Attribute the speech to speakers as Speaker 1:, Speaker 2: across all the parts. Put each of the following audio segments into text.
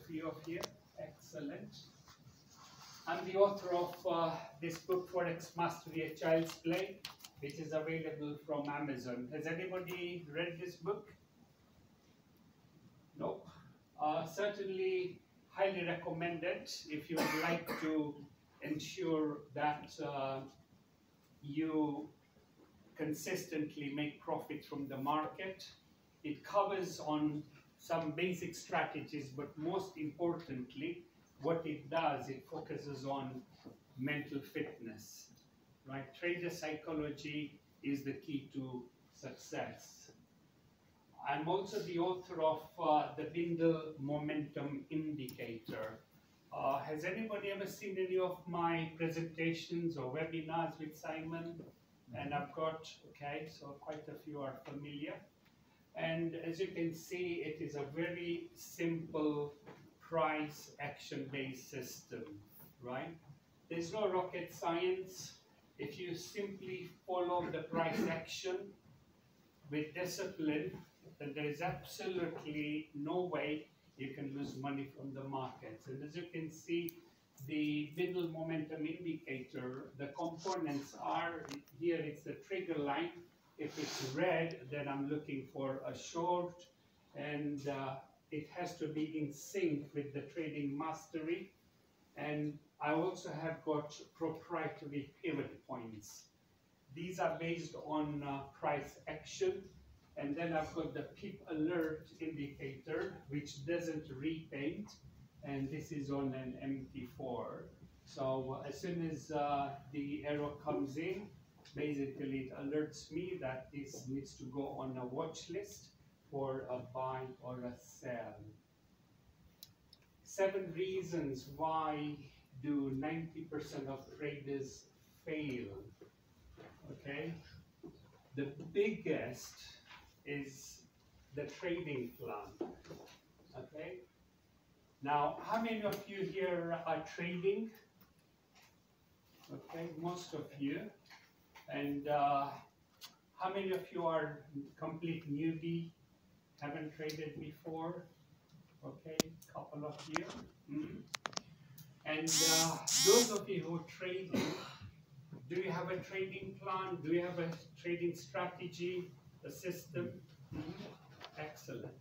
Speaker 1: few of you. Excellent. I'm the author of this book, Forex Mastery, A Child's Play, which is available from Amazon. Has anybody read this book? No. Certainly highly recommended if you would like to ensure that you consistently make profit from the market. It covers on some basic strategies, but most importantly, what it does, it focuses on mental fitness, right? Trader psychology is the key to success. I'm also the author of the Bindle Momentum Indicator. Has anybody ever seen any of my presentations or webinars with Simon? And I've got, okay, so quite a few are familiar. And as you can see, it is a very simple price action-based system, right? There's no rocket science. If you simply follow the price action with discipline, then there is absolutely no way you can lose money from the markets. And as you can see, the Bindle Momentum Indicator, the components are, here it's the trigger line. If it's red, then I'm looking for a short, and it has to be in sync with the trading mastery. And I also have got proprietary pivot points. These are based on price action. And then I've got the PIP alert indicator, which doesn't repaint. And this is on an MT4. So as soon as the arrow comes in, basically it alerts me that this needs to go on a watch list for a buy or a sell. 7 reasons why do 90% of traders fail. Okay, the biggest is the trading plan. Okay, now how many of you here are trading? Okay, most of you. And how many of you are complete newbie, haven't traded before? Okay, couple of you. And those of you who are trading, do you have a trading plan? Do you have a trading strategy, a system? Excellent.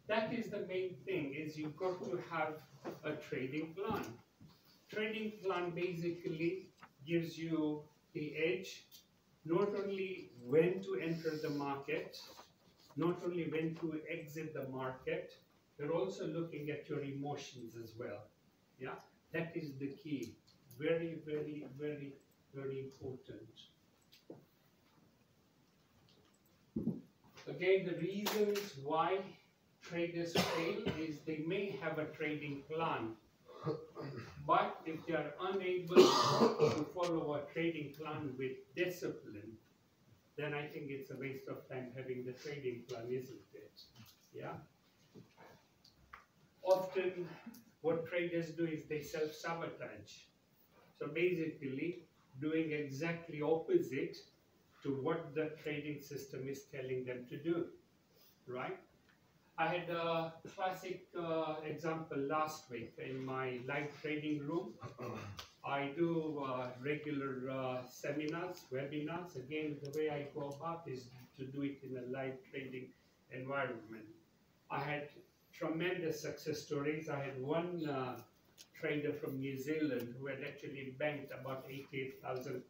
Speaker 1: That is the main thing, is you've got to have a trading plan. Trading plan basically gives you the edge, not only when to enter the market, not only when to exit the market, you're also looking at your emotions as well. Yeah, that is the key. Very, very, very, very important. Again, the reasons why traders fail is they may have a trading plan, but if they are unable to follow a trading plan with discipline, then I think it's a waste of time having the trading plan, isn't it? Yeah. Often, what traders do is they self-sabotage. So basically, doing exactly opposite to what the trading system is telling them to do, right? I had a classic example last week in my live trading room. I do regular seminars, webinars. Again, the way I go about is to do it in a live trading environment. I had tremendous success stories. I had one trader from New Zealand who had actually banked about £88,000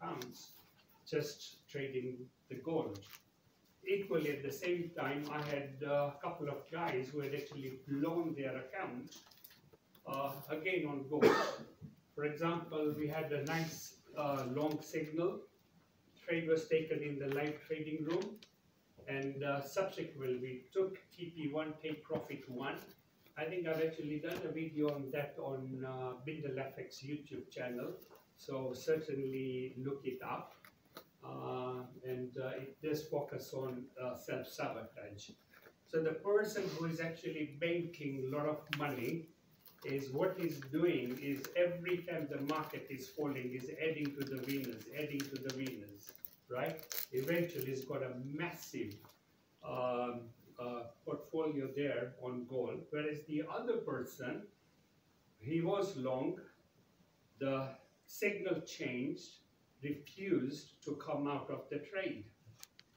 Speaker 1: just trading the gold. Equally, at the same time, I had a couple of guys who had actually blown their account, again on gold. For example, we had a nice long signal. Trade was taken in the live trading room, and subsequently we took TP1, take profit 1. I think I've actually done a video on that on Bindle FX YouTube channel, so certainly look it up. It does focus on self-sabotage. So the person who is actually banking a lot of money is what he's doing is every time the market is falling, is adding to the winners, right? Eventually, he's got a massive portfolio there on gold, whereas the other person he was long, the signal changed, refused to come out of the trade.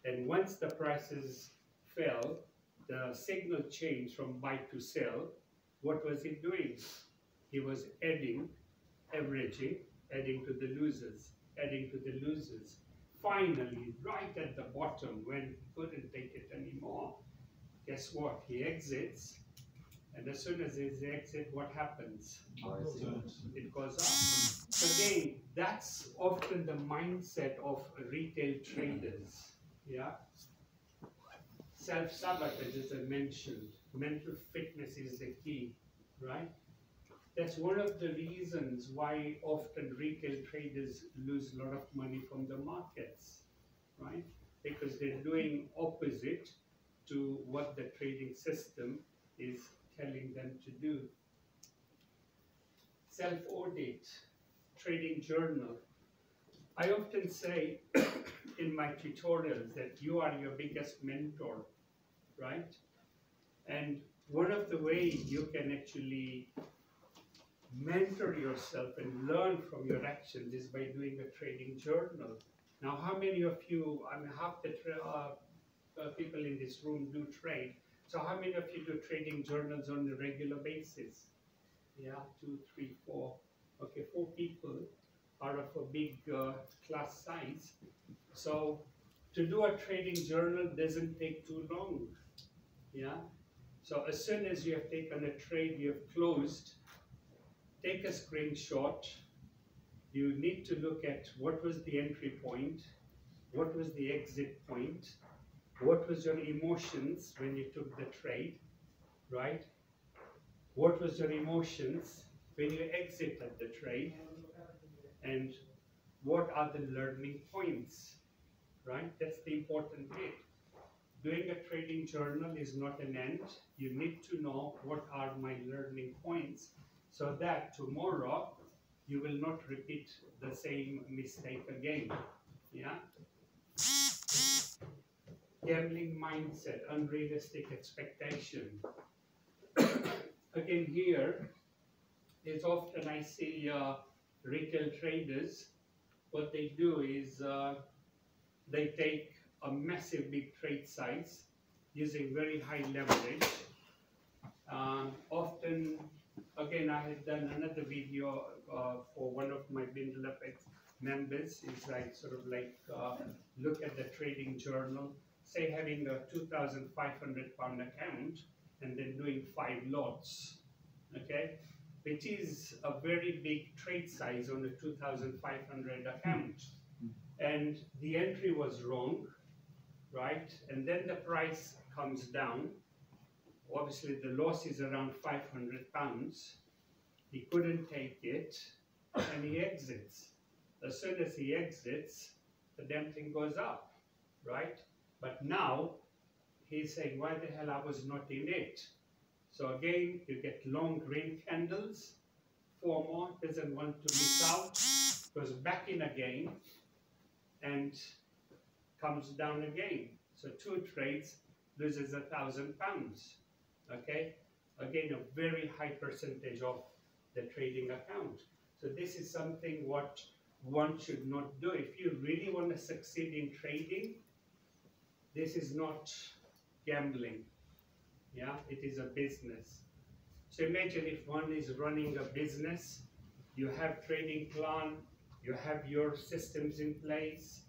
Speaker 1: And once the prices fell, the signal changed from buy to sell. What was he doing? He was averaging, adding to the losers, adding to the losers. Finally, right at the bottom, when he couldn't take it anymore, guess what? He exits, and as soon as he exits, what happens? It goes up. So again, that's often the mindset of retail traders. Yeah. Self-sabotage, as I mentioned, mental fitness is the key, right? That's one of the reasons why often retail traders lose a lot of money from the markets, right? Because they're doing opposite to what the trading system is telling them to do. Self-audit, trading journal. I often say in my tutorials that you are your biggest mentor, right? And one of the ways you can actually mentor yourself and learn from your actions is by doing a trading journal. Now, how many of you, I mean, half the people in this room do trade. So how many of you do trading journals on a regular basis? Yeah, 2, 3, 4. Okay, 4 people out of a big class size. So to do a trading journal doesn't take too long. Yeah. So as soon as you have taken a trade, you have closed, take a screenshot. You need to look at what was the entry point, what was the exit point, what was your emotions when you took the trade, right? What was your emotions when you exited the trade, and what are the learning points, right? That's the important bit. Doing a trading journal is not an end. You need to know what are my learning points so that tomorrow you will not repeat the same mistake again. Yeah? Gambling mindset, unrealistic expectation. Again, here is often I see retail traders, what they do is they take a massive big trade size using very high leverage. Often, again, I had done another video for one of my Bindle Apex members. It's like sort of like look at the trading journal, say having a £2,500 account and then doing 5 lots, okay, which is a very big trade size on a 2,500 account. And the entry was wrong, right? And then the price comes down. Obviously, the loss is around £500. He couldn't take it, and he exits. As soon as he exits, the damn thing goes up, right? But now, he's saying, why the hell I was not in it? So again, you get long green candles. FOMO doesn't want to miss out, goes back in again, and comes down again. So 2 trades, loses £1,000. Okay, again, a very high percentage of the trading account. So this is something what one should not do. If you really want to succeed in trading, this is not gambling. Yeah, it is a business. So imagine if one is running a business, you have trading plan, you have your systems in place,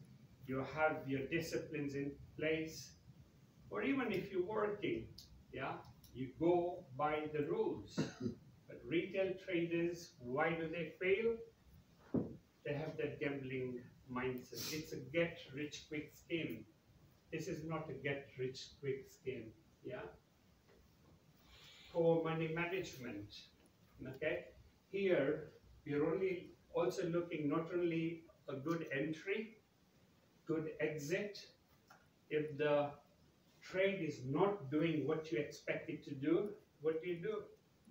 Speaker 1: you have your disciplines in place, or even if you're working, yeah, you go by the rules. But retail traders, why do they fail? They have that gambling mindset. It's a get-rich-quick scheme. This is not a get-rich-quick scheme, yeah? For money management, okay? Here, we're only also looking not only a good entry, good exit. If the trade is not doing what you expect it to do, what do?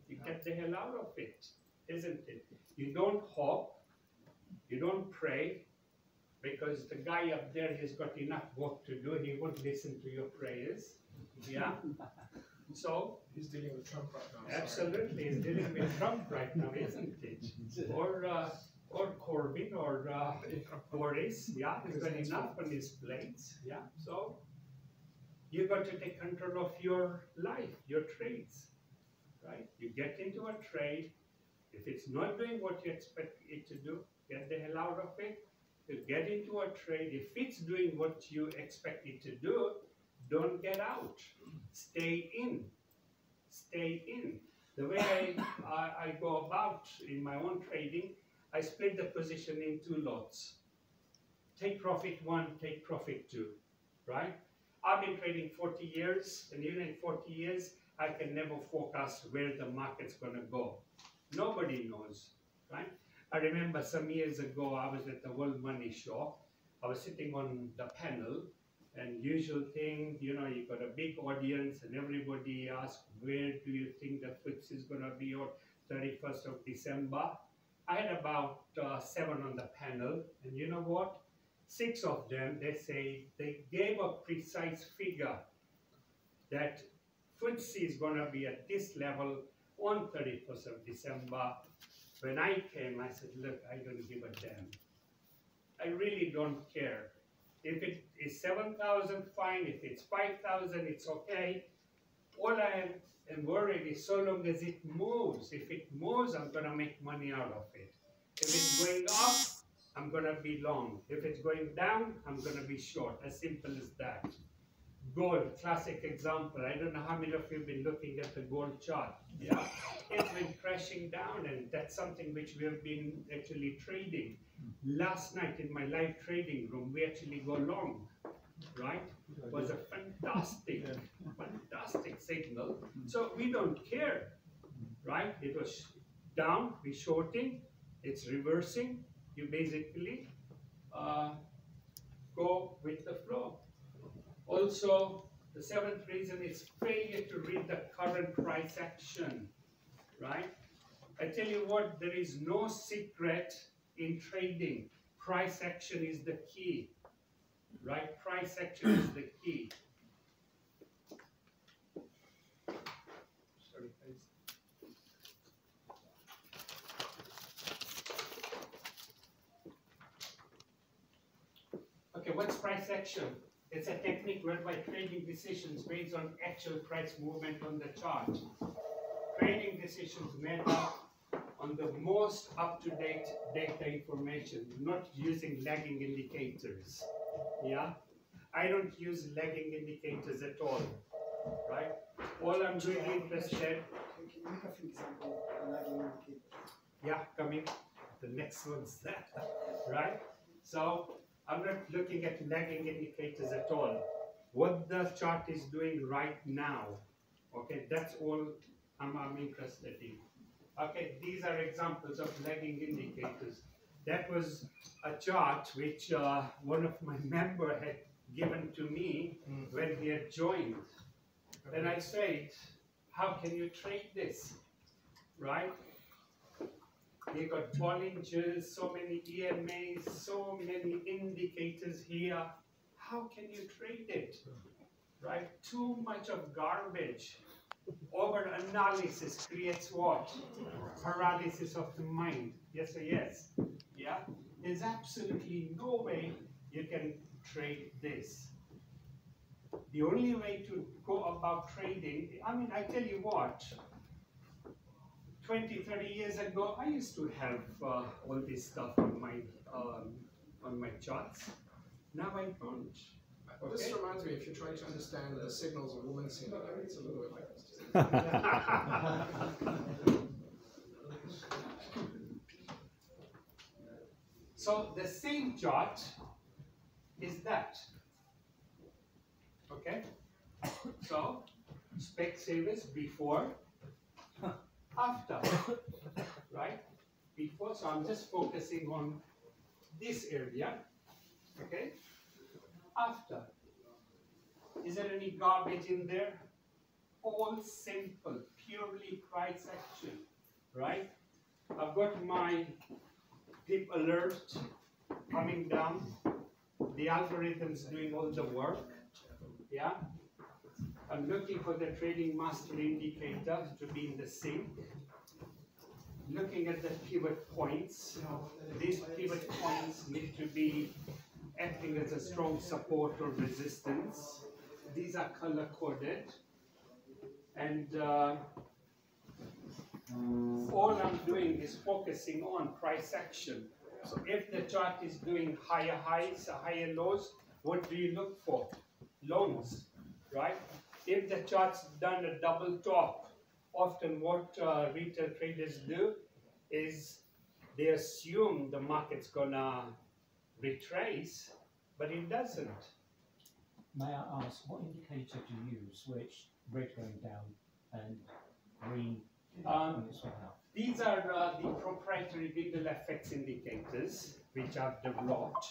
Speaker 1: You get the hell out of it, isn't it? You don't hope, you don't pray, because the guy up there has got enough work to do. He won't listen to your prayers. Yeah? So
Speaker 2: he's dealing with Trump right now.
Speaker 1: Absolutely, he's dealing with Trump right now, isn't it? Or Corbyn or Boris. Yeah, he's got enough on his plate. Yeah, so you got to take control of your life, your trades, right? You get into a trade. If it's not doing what you expect it to do, get the hell out of it. You get into a trade. If it's doing what you expect it to do, don't get out. Stay in. Stay in. The way I go about in my own trading, I split the position in two lots. Take profit one, take profit two, right? I've been trading 40 years, and even in 40 years, I can never forecast where the market's going to go. Nobody knows, right? I remember some years ago, I was at the World Money Show. I was sitting on the panel, and usual thing, you know, you got a big audience, and everybody asks, where do you think the FTSE is going to be on 31st of December? I had about 7 on the panel, and you know what? 6 of them, they gave a precise figure that FTSE is going to be at this level on 31st of December. When I came, I said, look, I don't give a damn. I really don't care. If it is 7,000, fine. If it's 5,000, it's okay. All I am worried is so long as it moves. If it moves, I'm going to make money out of it. If it's going up, I'm going to be long. If it's going down, I'm going to be short. As simple as that. Gold, classic example. I don't know how many of you have been looking at the gold chart. Yeah, it's been crashing down, and that's something which we have been actually trading. Last night in my live trading room, we actually go long, right? It was a fantastic, fantastic signal. So we don't care, right? It was down, we shorting, it's reversing. You basically go with the flow. Also, the 7th reason is failure to read the current price action, right? I tell you what, there is no secret in trading. Price action is the key, right? Price action is the key. Sorry, guys. Okay, what's price action? It's a technique whereby trading decisions based on actual price movement on the chart. Trading decisions made up on the most up-to-date data information, not using lagging indicators. Yeah? I don't use lagging indicators at all, right? All I'm really interested...
Speaker 3: Can you make a few examples of lagging indicators?
Speaker 1: Yeah, coming. The next one's that, right? So, I'm not looking at lagging indicators at all. What the chart is doing right now, okay, that's all I'm interested in. Okay, these are examples of lagging indicators. That was a chart which one of my members had given to me when he had joined. And I said, how can you trade this, right? You got Bollingers, so many EMAs, so many indicators here. How can you trade it, right? Too much of garbage. Over-analysis creates what? Paralysis of the mind. Yes or yes? Yeah? There's absolutely no way you can trade this. The only way to go about trading, I mean, I tell you what, 20, 30 years ago, I used to have all this stuff on my charts. Now I don't. Okay?
Speaker 2: This reminds me, if you're trying to understand the signals a woman's sending, it's a little bit like this.
Speaker 1: So the same chart is that. Okay? So, Specsavers before, after, right? Before, so I'm just focusing on this area, okay? After. Is there any garbage in there? All simple, purely price action, right? I've got my pip alert coming down. The algorithm's doing all the work, yeah? I'm looking for the trading master indicator to be in the sync. Looking at the pivot points, these pivot points need to be acting as a strong support or resistance. These are color coded, and all I'm doing is focusing on price action. So if the chart is doing higher highs, higher lows, what do you look for? Longs, right? If the chart's done a double top, often what retail traders do is they assume the market's gonna retrace, but it doesn't.
Speaker 4: May I ask, what indicator do you use, which red going down and green on its way up?
Speaker 1: These are the proprietary Wiggle FX indicators which I've developed,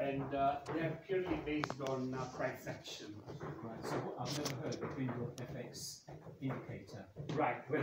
Speaker 1: and they're purely based on price action.
Speaker 4: Right, so I've never heard of Wiggle FX indicator.
Speaker 1: Right, well,